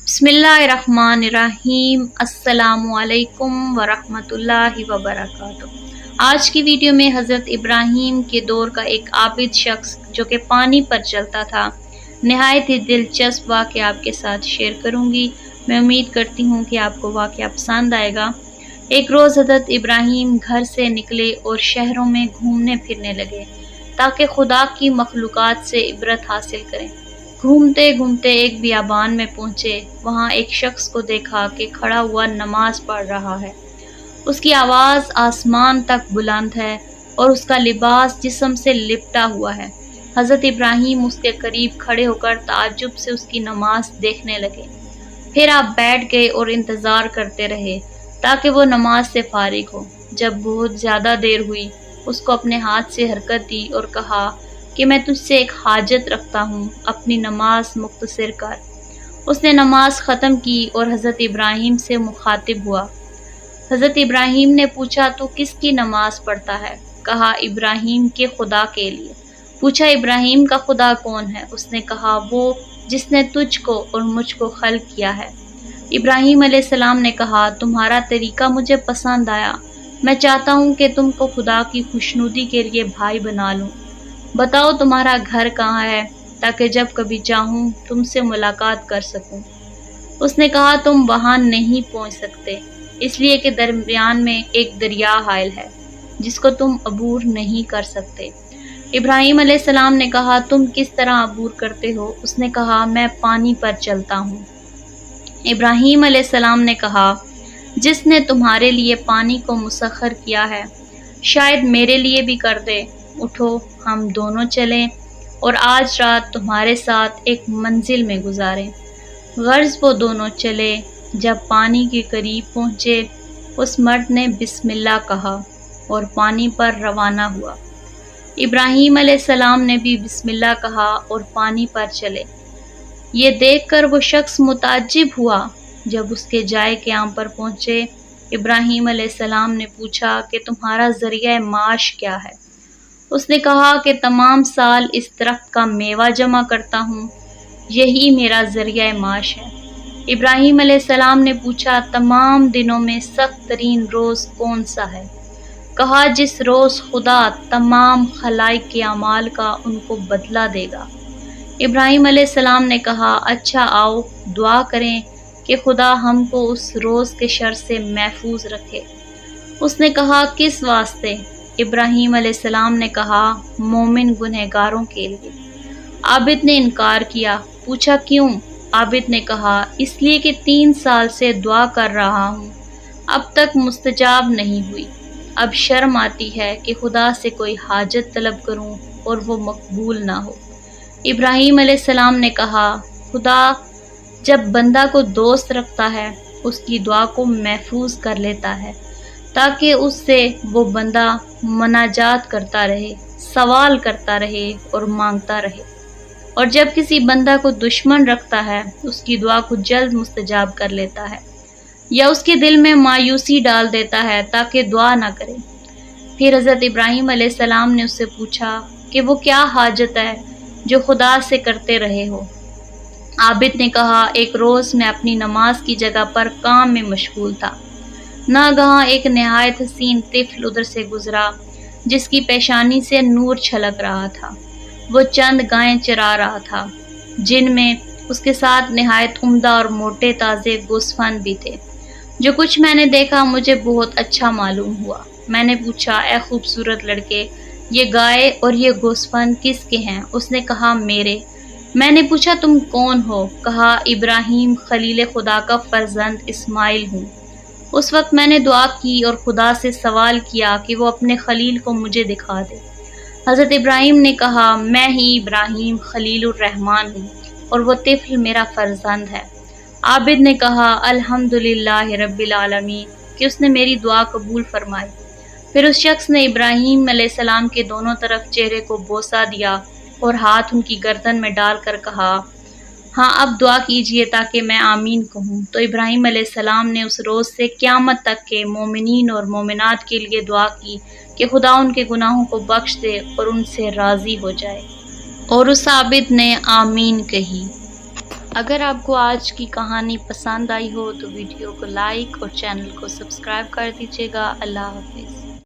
बिस्मिल्लाहिर्रहमानिर्रहीम। अस्सलामुअलैकुम वरहमतुल्लाहि वबरकातुहू। आज की वीडियो में हज़रत इब्राहीम के दौर का एक आबिद शख्स जो कि पानी पर चलता था, नहायत ही दिलचस्प वाक़या आपके साथ शेयर करूँगी। मैं उम्मीद करती हूँ कि आपको वाक़या पसंद आएगा। एक रोज़ हज़रत इब्राहीम घर से निकले और शहरों में घूमने फिरने लगे ताकि खुदा की मखलूक़ात से इबरत हासिल करें। घूमते घूमते एक बियाबान में पहुँचे। वहाँ एक शख्स को देखा कि खड़ा हुआ नमाज पढ़ रहा है। उसकी आवाज़ आसमान तक बुलंद है और उसका लिबास जिस्म से लिपटा हुआ है। हज़रत इब्राहीम उसके करीब खड़े होकर ताज्जुब से उसकी नमाज देखने लगे। फिर आप बैठ गए और इंतज़ार करते रहे ताकि वो नमाज से फारिग हो। जब बहुत ज़्यादा देर हुई, उसको अपने हाथ से हरकत दी और कहा कि मैं तुझसे एक हाजत रखता हूँ, अपनी नमाज मुख्तसर कर। उसने नमाज ख़त्म की और हज़रत इब्राहीम से मुखातिब हुआ। हज़रत इब्राहीम ने पूछा, तो किसकी नमाज पढ़ता है? कहा, इब्राहीम के खुदा के लिए। पूछा, इब्राहीम का खुदा कौन है? उसने कहा, वो जिसने तुझको और मुझको खल्क़ किया है। इब्राहीम अलैहिस्सलाम ने कहा, तुम्हारा तरीका मुझे पसंद आया। मैं चाहता हूँ कि तुमको खुदा की खुशनुदी के लिए भाई बना लूँ। बताओ तुम्हारा घर कहाँ है ताकि जब कभी चाहूँ तुमसे मुलाकात कर सकूँ। उसने कहा, तुम वहाँ नहीं पहुँच सकते, इसलिए कि दरमियान में एक दरिया हायल है जिसको तुम अबूर नहीं कर सकते। इब्राहीम अलैहिस्सलाम ने कहा, तुम किस तरह अबूर करते हो? उसने कहा, मैं पानी पर चलता हूँ। इब्राहीम अलैहिस्सलाम ने कहा, जिसने तुम्हारे लिए पानी को मुसख्खर किया है, शायद मेरे लिए भी कर दे। उठो, हम दोनों चलें और आज रात तुम्हारे साथ एक मंजिल में गुजारें। गर्ज वो दोनों चले। जब पानी के करीब पहुँचे, उस मर्द ने बिस्मिल्लाह कहा और पानी पर रवाना हुआ। इब्राहीम अलैहिस्सलाम ने भी बिस्मिल्लाह कहा और पानी पर चले। ये देखकर वो शख्स मुताज्जिब हुआ। जब उसके जाए क़याम पर पहुँचे, इब्राहीम अलैहिस्सलाम ने पूछा कि तुम्हारा ज़रिया माश क्या है? उसने कहा कि तमाम साल इस दरख्त का मेवा जमा करता हूँ, यही मेरा ज़रिया माश है। इब्राहीम अलैहिस्सलाम ने पूछा, तमाम दिनों में सख्त तरीन रोज़ कौन सा है? कहा, जिस रोज़ खुदा तमाम खलाइक के अमाल का उनको बदला देगा। इब्राहीम अलैहिस्सलाम ने कहा, अच्छा आओ दुआ करें कि खुदा हमको उस रोज़ के शर से महफूज रखे। उसने कहा, किस वास्ते? इब्राहीम अलैहिस्सलाम ने कहा, मोमिन गुनहगारों के लिए। आबिद ने इनकार किया। पूछा, क्यों? आबिद ने कहा, इसलिए कि 3 साल से दुआ कर रहा हूँ, अब तक मुस्तजाब नहीं हुई। अब शर्म आती है कि खुदा से कोई हाजत तलब करूँ और वो मकबूल ना हो। इब्राहीम अलैहिस्सलाम ने कहा, खुदा जब बंदा को दोस्त रखता है, उसकी दुआ को महफूज कर लेता है ताकि उससे वो बंदा मनाजात करता रहे, सवाल करता रहे और मांगता रहे। और जब किसी बंदा को दुश्मन रखता है, उसकी दुआ को जल्द मुस्तजाब कर लेता है या उसके दिल में मायूसी डाल देता है ताकि दुआ ना करे। फिर हज़रत इब्राहीम अलैहिस्सलाम ने उससे पूछा कि वो क्या हाजत है जो खुदा से करते रहे हो? आबिद ने कहा, एक रोज़ मैं अपनी नमाज की जगह पर काम में मशगूल था। नागहां एक नहायत हसीन तिफ़्ल उधर से गुजरा जिसकी पेशानी से नूर छलक रहा था। वो चंद गायें चरा रहा था, जिनमें उसके साथ नहायत उम्दा और मोटे ताज़े गोस्फन भी थे। जो कुछ मैंने देखा मुझे बहुत अच्छा मालूम हुआ। मैंने पूछा, ए खूबसूरत लड़के, ये गाय और ये गोस्फन किसके हैं? उसने कहा, मेरे। मैंने पूछा, तुम कौन हो? कहा, इब्राहीम खलील खुदा का फर्जंद इस्माइल हूँ। उस वक्त मैंने दुआ की और खुदा से सवाल किया कि वो अपने खलील को मुझे दिखा दे। हज़रत इब्राहीम ने कहा, मैं ही इब्राहीम खलीलुर रहमान हूँ और वो तिफ़्ल मेरा फर्जंद है। आबिद ने कहा, अल्हम्दुलिल्लाह रब्बिल आलमीन कि उसने मेरी दुआ कबूल फरमाई। फिर उस शख्स ने इब्राहीम अलैहिस्सलाम के दोनों तरफ चेहरे को बोसा दिया और हाथ उनकी गर्दन में डालकर कहा, हाँ अब दुआ कीजिए ताकि मैं आमीन कहूँ। तो इब्राहीम अलैहिस्सलाम ने उस रोज़ से क़यामत तक के मोमिनीन और मोमिनात के लिए दुआ की कि खुदा उनके गुनाहों को बख्श दे और उनसे राज़ी हो जाए। और उस आबिद ने आमीन कही। اگر آپ کو آج کی کہانی پسند آئی ہو تو ویڈیو کو لائک اور چینل کو سبسکرائب کر دیجیے گا۔ اللہ حافظ۔